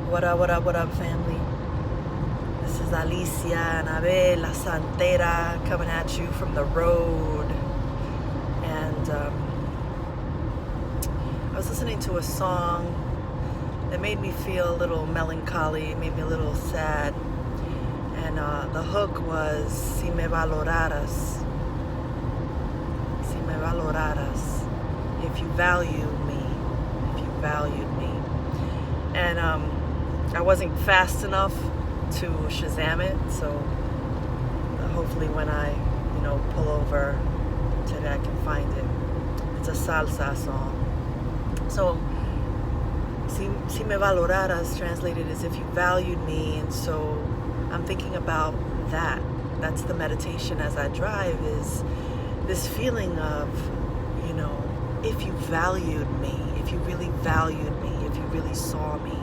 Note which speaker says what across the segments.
Speaker 1: What up, family? This is Alicia, Anabel, La Santera, coming at you from the road. And I was listening to a song that made me feel a little melancholy, made me a little sad. And the hook was Si Me Valoraras. Si Me Valoraras. If you valued me. If you valued me. And I wasn't fast enough to Shazam it, so hopefully when I, pull over today I can find it. It's a salsa song. So, si me valoraras translated as if you valued me, and so I'm thinking about that. That's the meditation as I drive, is this feeling of, if you valued me, if you really valued me, if you really saw me,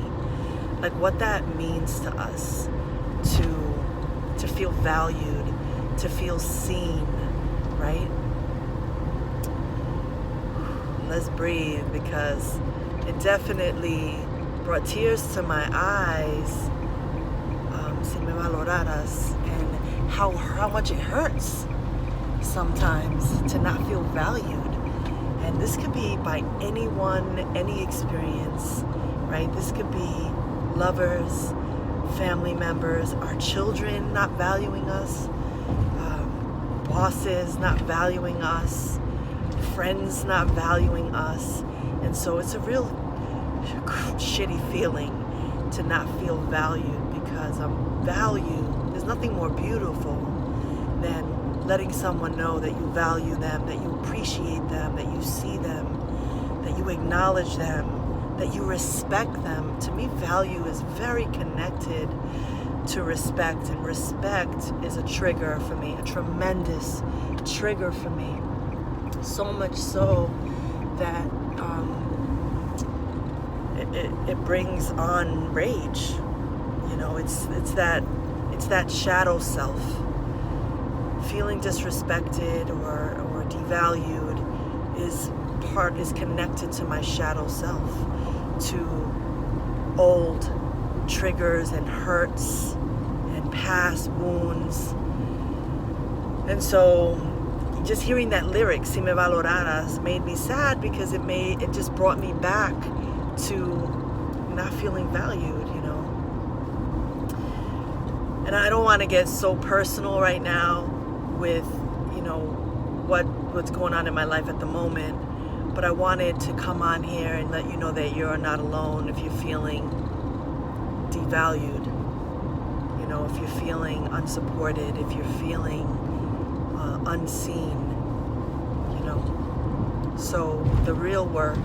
Speaker 1: like what that means to us, to feel valued, to feel seen, right? Let's breathe, because it definitely brought tears to my eyes, Si Me Valoraras, and how much it hurts sometimes to not feel valued. And this could be by anyone, any experience, right? This could be lovers, family members, our children not valuing us, bosses not valuing us, friends not valuing us. And so it's a real shitty feeling to not feel valued, because value, there's nothing more beautiful than letting someone know that you value them, that you appreciate them, that you see them, that you acknowledge them, that you respect them. To me, value is very connected to respect, and respect is a trigger for me, a tremendous trigger for me. So much so that it brings on rage. It's that shadow self. Feeling disrespected or devalued is connected to my shadow self, to old triggers and hurts and past wounds. And so just hearing that lyric, Si Me Valoraras, made me sad, because it just brought me back to not feeling valued, And I don't want to get so personal right now with, what's going on in my life at the moment. But I wanted to come on here and let you know that you're not alone if you're feeling devalued, if you're feeling unsupported, if you're feeling unseen, So the real work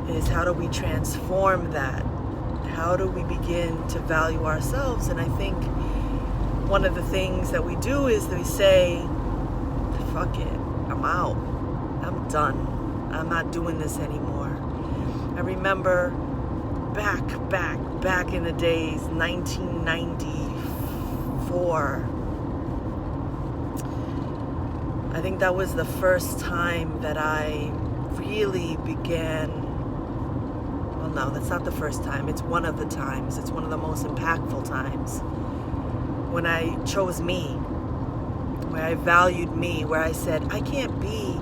Speaker 1: is, how do we transform that? How do we begin to value ourselves? And I think one of the things that we do is that we say, fuck it, I'm out. I'm done. I'm not doing this anymore. I remember back in the days, 1994. I think that was the first time that I really began. Well, no, that's not the first time. It's one of the times. It's one of the most impactful times. When I chose me, where I valued me, where I said, I can't be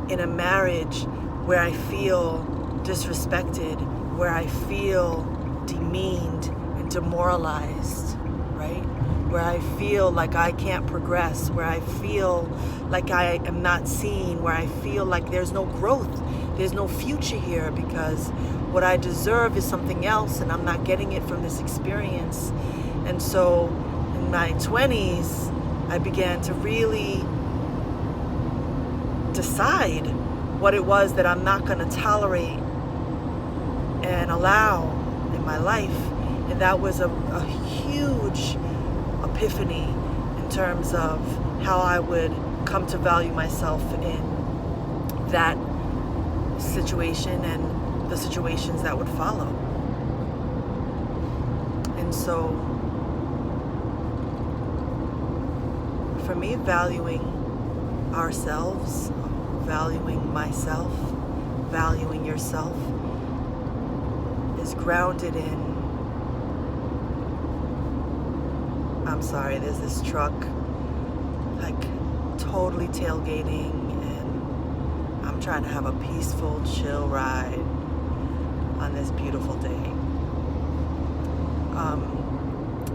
Speaker 1: in a marriage where I feel disrespected, where I feel demeaned and demoralized, right? Where I feel like I can't progress, where I feel like I am not seen, where I feel like there's no growth, there's no future here, because what I deserve is something else and I'm not getting it from this experience. And so in my 20s, I began to really decide what it was that I'm not going to tolerate and allow in my life. And that was a huge epiphany in terms of how I would come to value myself in that situation and the situations that would follow. And so for me, valuing ourselves, valuing myself, valuing yourself is grounded in I'm sorry, there's this truck like totally tailgating, and I'm trying to have a peaceful, chill ride on this beautiful day.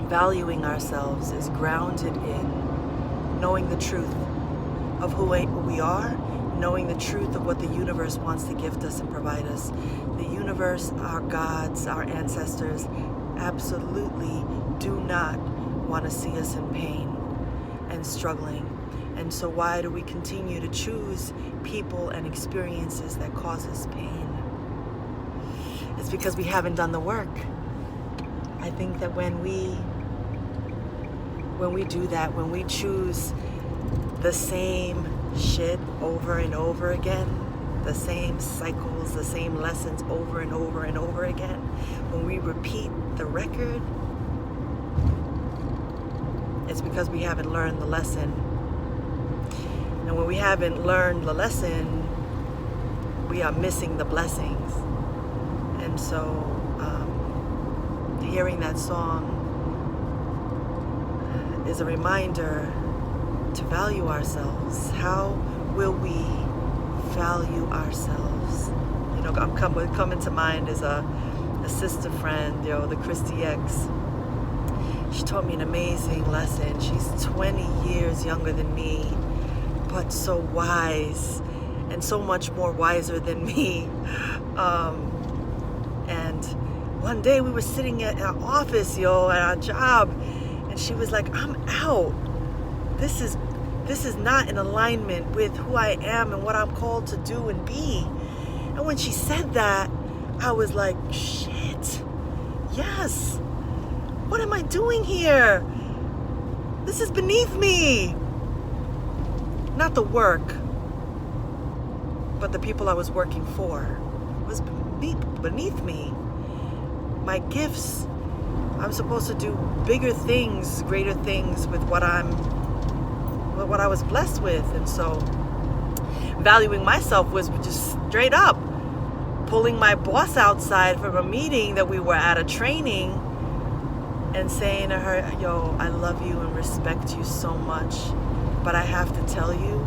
Speaker 1: Valuing ourselves is grounded in knowing the truth of who we are, knowing the truth of what the universe wants to gift us and provide us. The universe, our gods, our ancestors, absolutely do not want to see us in pain and struggling. And so why do we continue to choose people and experiences that cause us pain? It's because we haven't done the work. I think that when we do that, when we choose the same shit over and over again, the same cycles, the same lessons over and over and over again, when we repeat the record, it's because we haven't learned the lesson. And when we haven't learned the lesson, we are missing the blessings. And so hearing that song is a reminder to value ourselves. How will we value ourselves? You know, coming to mind is a sister friend, the Christy X. She taught me an amazing lesson. She's 20 years younger than me, but so wise and so much more wiser than me. And one day we were sitting at our office, at our job, and she was like, I'm out. This is not in alignment with who I am and what I'm called to do and be. And when she said that, I was like, shit, yes. What am I doing here? This is beneath me. Not the work, but the people I was working for was beneath me. My gifts, I'm supposed to do bigger things, greater things with what I was blessed with. And so valuing myself was just straight up pulling my boss outside from a meeting that we were at, a training, and saying to her, I love you and respect you so much, but I have to tell you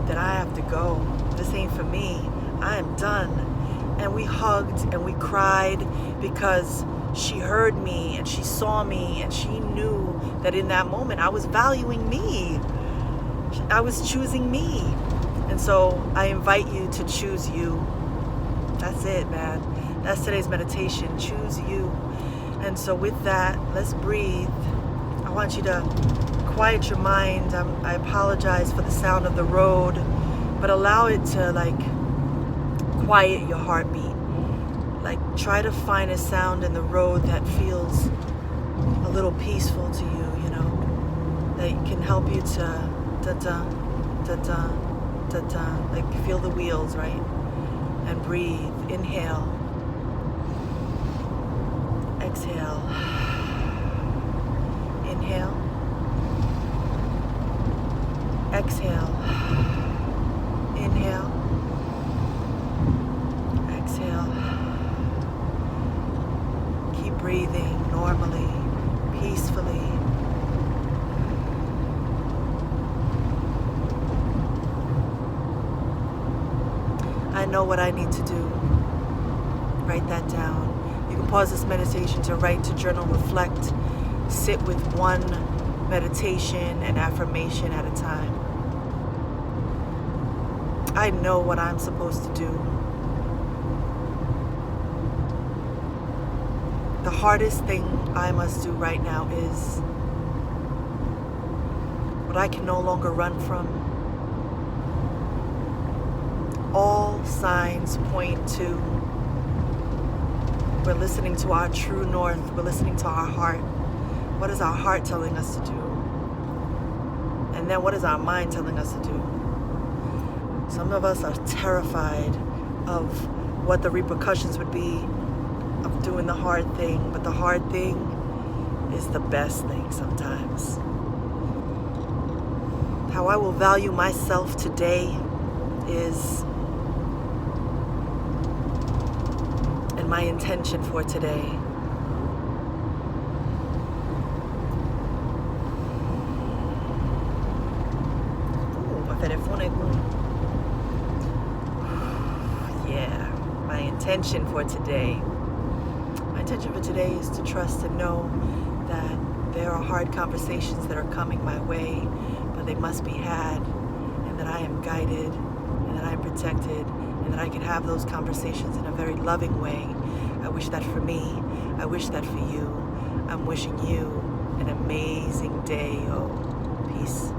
Speaker 1: that I have to go. This ain't for me. I am done. And we hugged and we cried because she heard me and she saw me and she knew that in that moment I was valuing me. I was choosing me. And so I invite you to choose you. That's it, man. That's today's meditation. Choose you. And so with that, let's breathe. I want you to quiet your mind. I apologize for the sound of the road, but allow it to quiet your heartbeat. Try to find a sound in the road that feels a little peaceful to you, that can help you to da-da, da-da, da-da, feel the wheels, right? And breathe. Inhale. Exhale. Inhale. Exhale. Inhale. Exhale. Keep breathing normally, peacefully. I know what I need to do. Write that down. You can pause this meditation to write, to journal, reflect, sit with one meditation and affirmation at a time. I know what I'm supposed to do. The hardest thing I must do right now is what I can no longer run from. All signs point to we're listening to our true north. We're listening to our heart. What is our heart telling us to do? And then what is our mind telling us to do? Some of us are terrified of what the repercussions would be of doing the hard thing, but the hard thing is the best thing sometimes. How I will value myself today is, and my intention for today telephone. Yeah, my intention for today is to trust and know that there are hard conversations that are coming my way, but they must be had, and that I am guided, and that I am protected, and that I can have those conversations in a very loving way. I wish that for me. I wish that for you. I'm wishing you an amazing day. Oh, peace.